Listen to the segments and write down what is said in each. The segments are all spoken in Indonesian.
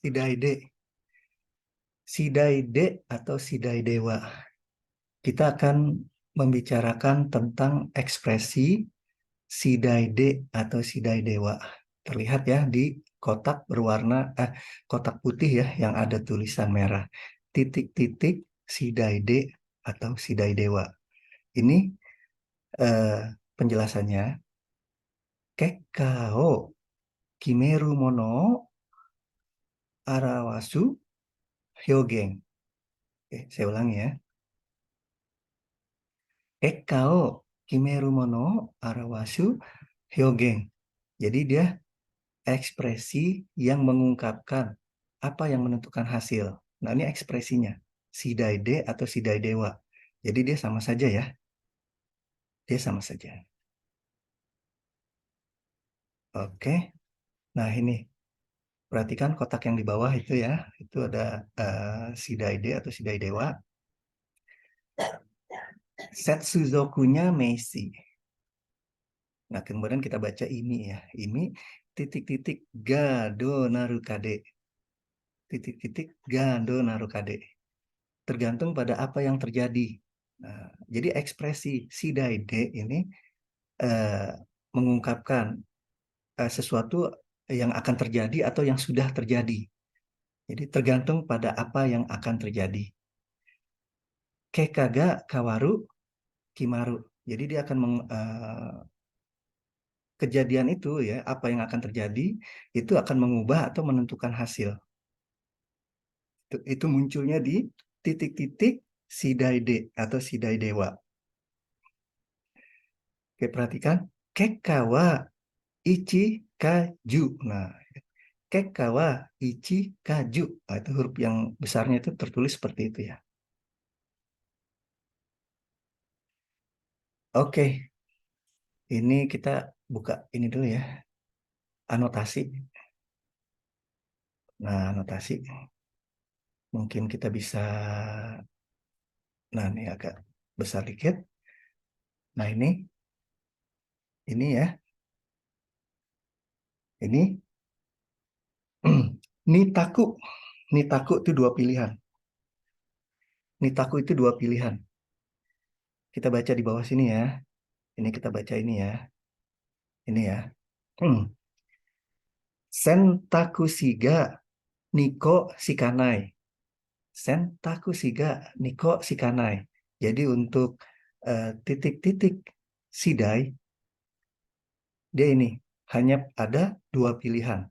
Shidaide. Shidaide atau Shidaidewa. Kita akan membicarakan tentang ekspresi Shidaide atau Shidaidewa. Terlihat ya di kotak berwarna kotak putih ya yang ada tulisan merah. Titik-titik Shidaide atau Shidaidewa. Ini penjelasannya. Kekkao kimeru mono arawasu hyogen. Oke, saya ulangi ya. Kekkao kimeru mono arawasu hyogen. Jadi dia ekspresi yang mengungkapkan apa yang menentukan hasil. Nah, ini ekspresinya. Shidaide atau Shidaidewa. Jadi dia sama saja ya. Dia sama saja. Oke. Nah, ini. Perhatikan kotak yang di bawah itu ya. Itu ada Shidaide atau Shidaidewa. Setsuzokunya Meisi. Nah, kemudian kita baca ini ya. Ini titik-titik Gado Narukade. Titik-titik Gado Narukade. Tergantung pada apa yang terjadi. Nah, jadi ekspresi Shidaide ini mengungkapkan sesuatu yang akan terjadi atau yang sudah terjadi. Jadi tergantung pada apa yang akan terjadi. Kekaga kawaru kimaru. Jadi dia akan kejadian itu ya, apa yang akan terjadi itu akan mengubah atau menentukan hasil. Itu munculnya di titik-titik Shidaide atau Shidaidewa. Oke, perhatikan. Kekawa ichi kaju. Nah, kekawa ichi kaju. Nah, itu huruf yang besarnya itu tertulis seperti itu ya. Oke, ini kita buka ini dulu ya. Anotasi. Nah, anotasi. Mungkin kita bisa, nah ini agak besar dikit. Nah ini ya. Ini nitaku. Nitaku itu dua pilihan. Nitaku itu dua pilihan. Kita baca di bawah sini ya. Ini kita baca ini ya. Ini ya. Sentaku siga niko shikanai. Sentaku siga niko shikanai. Jadi untuk titik-titik sidai, dia ini hanya ada dua pilihan.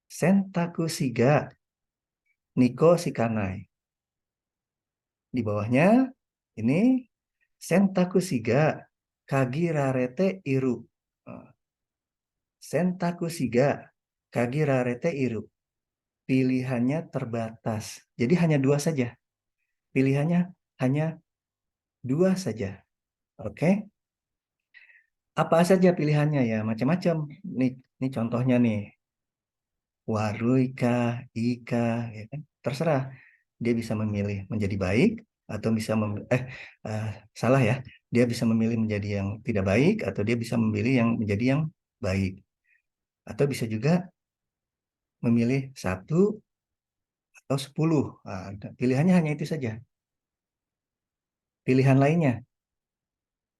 Sentaku siga niko shikanai. Di bawahnya ini sentaku siga kagirarete iru. Sentaku siga kagirarete iru. Pilihannya terbatas. Jadi hanya dua saja. Pilihannya hanya dua saja. Oke. Apa saja pilihannya ya? Macam-macam. Ini contohnya nih. Waruika, ika, ya kan? Terserah. Dia bisa memilih menjadi baik atau bisa salah ya. Dia bisa memilih menjadi yang tidak baik atau dia bisa memilih yang menjadi yang baik. Atau bisa juga memilih 1 atau 10. Nah, pilihannya hanya itu saja. Pilihan lainnya,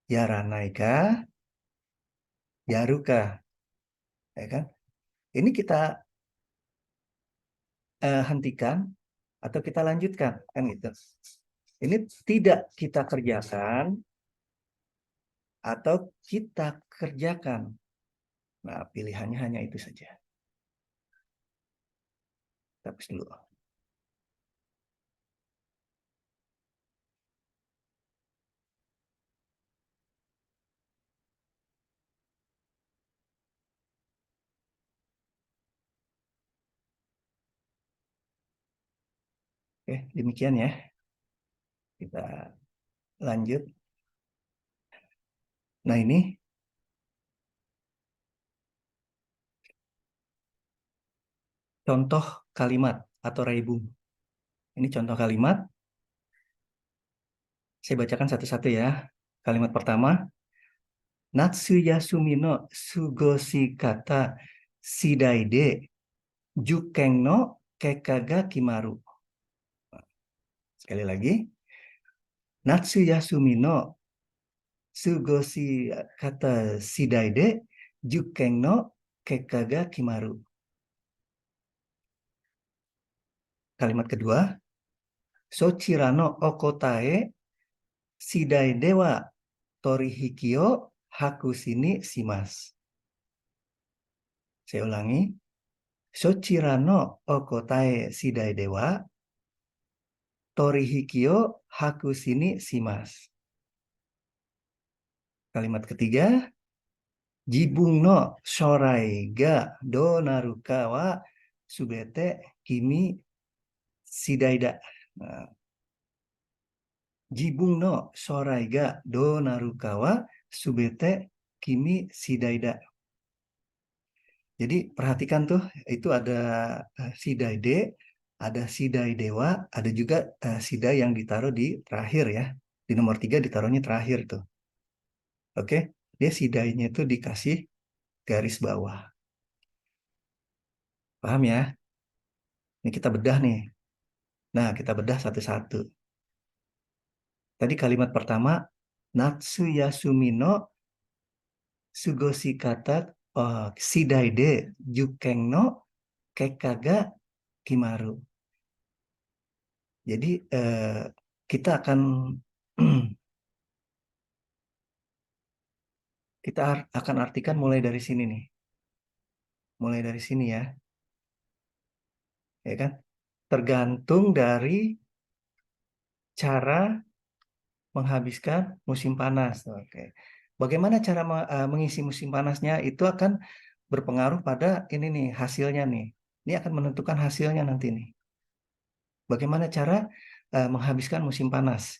yaranaika, yaruka, ya kan? Ini kita hentikan atau kita lanjutkan, kan gitu. Ini tidak kita kerjakan atau kita kerjakan. Nah, pilihannya hanya itu saja. Tapi dulu. Oke, demikian ya. Kita lanjut. Nah, ini contoh kalimat atau reibung. Ini contoh kalimat. Saya bacakan satu-satu ya. Kalimat pertama, Natsuyasumi no sugoshikata shidai de juken no kekaga kimaru. Sekali lagi. Natsu yasumi no sugoshi kata shidai de juken no kekka ga kimaru. Kalimat kedua, sochira no okotae shidai de wa torihiki o hakushi ni shimasu. Saya ulangi. Sochira no okotae shidai de wa torihiki o hakushi ni shimasu. Kalimat ketiga, jibun no shorai ga do naru ka wa subete kimi shidai da. Nah, jibun no shorai ga do naru ka wa subete kimi shidai da. Jadi perhatikan tuh, itu ada shidai de, ada shidai dewa, ada juga shidai yang ditaruh di terakhir ya. Di nomor 3 ditaruhnya terakhir tuh. Oke, dia shidainya itu dikasih garis bawah. Paham ya? Ini kita bedah nih. Nah, kita bedah satu-satu. Tadi kalimat pertama, Natsu yasumi no sugoshi kata shidai de juken no kekka ga kimaru. Jadi kita akan kita akan artikan mulai dari sini nih. Mulai dari sini ya. Ya kan? Tergantung dari cara menghabiskan musim panas. Oke. Bagaimana cara mengisi musim panasnya itu akan berpengaruh pada ini nih hasilnya nih. Ini akan menentukan hasilnya nanti nih. Bagaimana cara menghabiskan musim panas.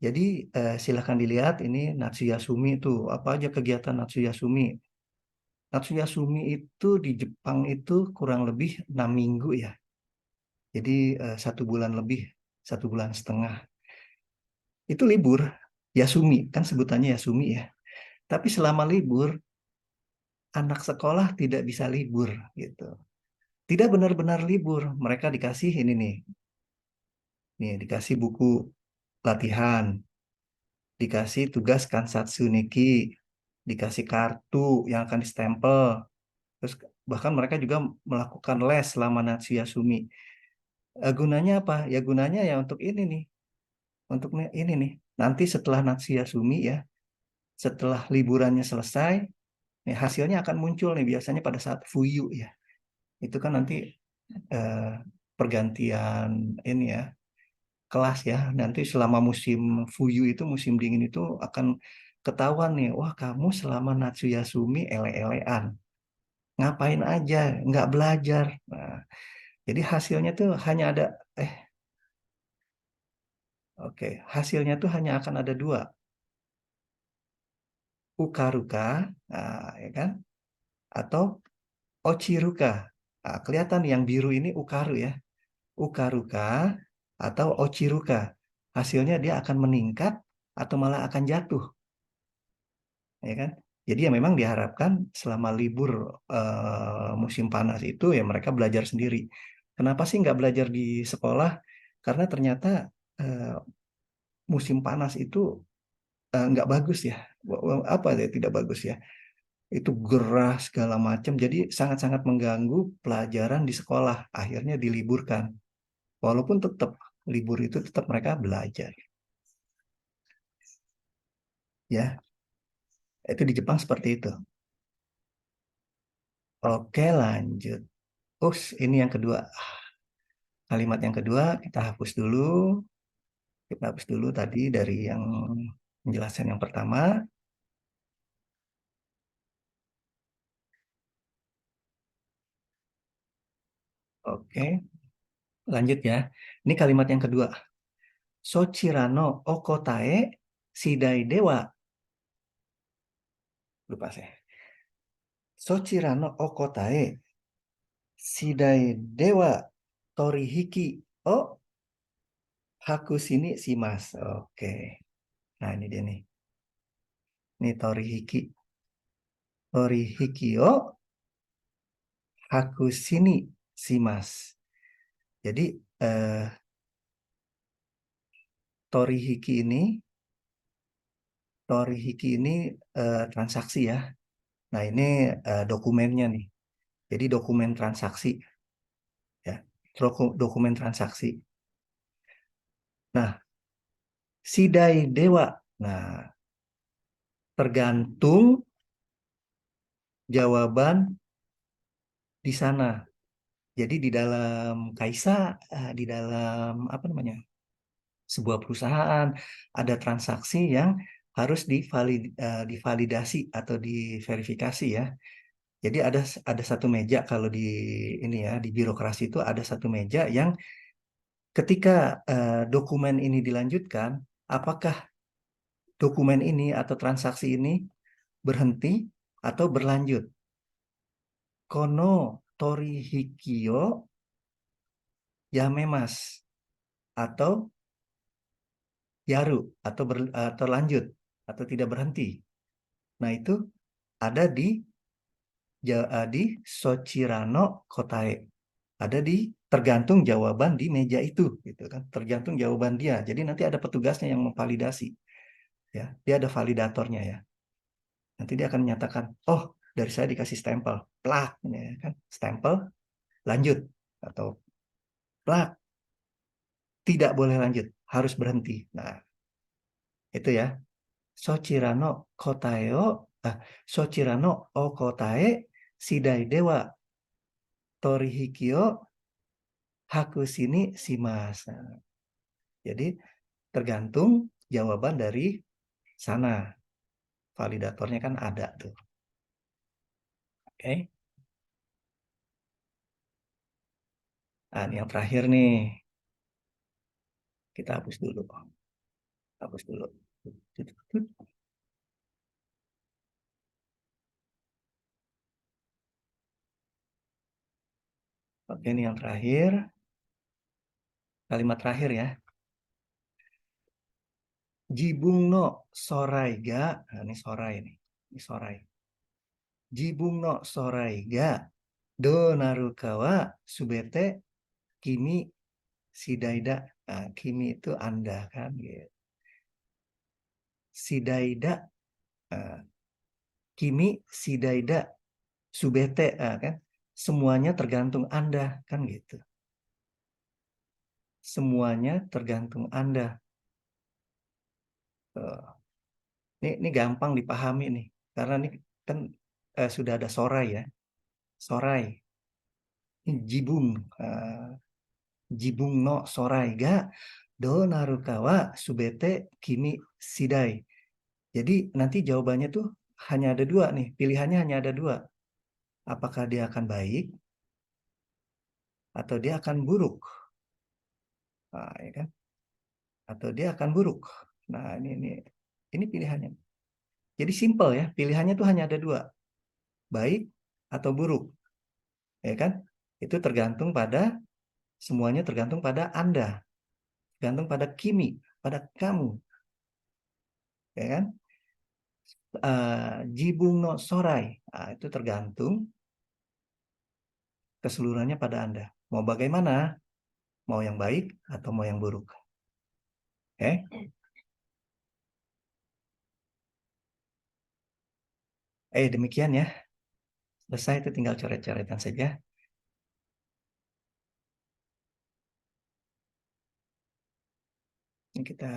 Jadi silahkan dilihat ini Natsuyasumi itu apa aja kegiatan Natsuyasumi. Natsuyasumi itu di Jepang itu kurang lebih 6 minggu ya. Jadi 1 bulan lebih, 1,5 bulan. Itu libur, Yasumi, kan sebutannya Yasumi ya. Tapi selama libur, anak sekolah tidak bisa libur gitu. Tidak benar-benar libur, mereka dikasih ini nih dikasih buku latihan, dikasih tugas kansatsu niki, dikasih kartu yang akan distempel, terus bahkan mereka juga melakukan les selama Natsuyasumi. Gunanya apa? Ya gunanya ya untuk ini nih, untuk ini nih. Nanti setelah Natsuyasumi ya, setelah liburannya selesai, nih, hasilnya akan muncul nih biasanya pada saat fuyu ya. Itu kan nanti eh, pergantian ini ya kelas ya. Nanti selama musim fuyu itu musim dingin itu akan ketahuan nih, wah kamu selama Natsuyasumi ele-elean. Ngapain aja, nggak belajar. Nah, jadi hasilnya tuh hanya ada, eh oke, hasilnya tuh hanya akan ada dua. Ukaruka, nah, ya kan? Atau Ochiruka. Nah, kelihatan yang biru ini Ukaru ya. Ukaruka atau Ochiruka. Hasilnya dia akan meningkat atau malah akan jatuh. Ya kan? Jadi ya memang diharapkan selama libur musim panas itu ya mereka belajar sendiri. Kenapa sih nggak belajar di sekolah? Karena ternyata eh, musim panas itu nggak bagus ya. Apa ya tidak bagus ya? Itu gerah segala macam. Jadi sangat-sangat mengganggu pelajaran di sekolah. Akhirnya diliburkan. Walaupun tetap libur itu tetap mereka belajar. Ya, itu di Jepang seperti itu. Oke, lanjut. Ini yang kedua. Kalimat yang kedua kita hapus dulu. Kita hapus dulu tadi dari yang penjelasan yang pertama. Oke, lanjut ya. Ini kalimat yang kedua. Sochira no okotae shidai dewa. Lupa saya. Sochira no okotae shidai dewa torihiki o hakushi ni shimasu. Oke. Nah, ini dia nih. Ini torihiki. Torihiki o hakushi ni shimasu. Jadi Torihiki ini Torihiki ini transaksi ya. Nah, ini dokumennya nih. Jadi dokumen transaksi ya. Dokumen transaksi. Nah, Sidai Dewa. Nah, tergantung jawaban di sana. Jadi di dalam Kaisa, di dalam apa namanya, sebuah perusahaan ada transaksi yang harus divalidasi atau diverifikasi ya. Jadi ada satu meja kalau di ini ya di birokrasi itu ada satu meja yang ketika dokumen ini dilanjutkan, apakah dokumen ini atau transaksi ini berhenti atau berlanjut. Kono Torihikyo Yamemas atau Yaru atau lanjut atau tidak berhenti. Nah, itu ada di Sochirano Kotae. Ada di tergantung jawaban di meja itu gitu kan. Tergantung jawaban dia. Jadi nanti ada petugasnya yang memvalidasi ya. Dia ada validatornya ya. Nanti dia akan menyatakan, "Oh, dari saya dikasih stempel." Plak ya kan. Stempel lanjut atau plak tidak boleh lanjut, harus berhenti. Nah, itu ya. Sochirano kotae o Sochirano o kotae sidai dewa torihikyo haku sini shimasu. Nah, jadi tergantung jawaban dari sana. Validatornya kan ada tuh. Oke. Nah, ini yang terakhir nih. Kita hapus dulu. Hapus dulu. Oke, ini yang terakhir. Kalimat terakhir ya. Jibung no sorai ga. Nah, ini sorai nih. Ini sorai. Jibung no sorai ga do naruka wa subete kimi sidaida. Nah, kimi itu Anda kan gitu. Sidaida kimi sidaida subete kan. Semuanya tergantung Anda kan gitu. Semuanya tergantung Anda. Ini gampang dipahami nih. Karena ini kan sudah ada sorai ya. Sorai. Ini jibung. Jibung no sorai ga do narukawa subete kimi sidai. Jadi nanti jawabannya tuh hanya ada dua nih. Pilihannya hanya ada dua. Apakah dia akan baik atau dia akan buruk. Nah, ya kan? Atau dia akan buruk. Nah, ini pilihannya. Jadi simple ya. Pilihannya tuh hanya ada dua. Baik atau buruk. Ya kan? Itu tergantung pada semuanya tergantung pada Anda. Tergantung pada Kimi, pada kamu. Ya kan? Jibung no sorai. Nah, itu tergantung keseluruhannya pada Anda. Mau bagaimana? Mau yang baik atau mau yang buruk? Oke? Demikian ya. Selesai itu tinggal coret-coretan saja. Ini kita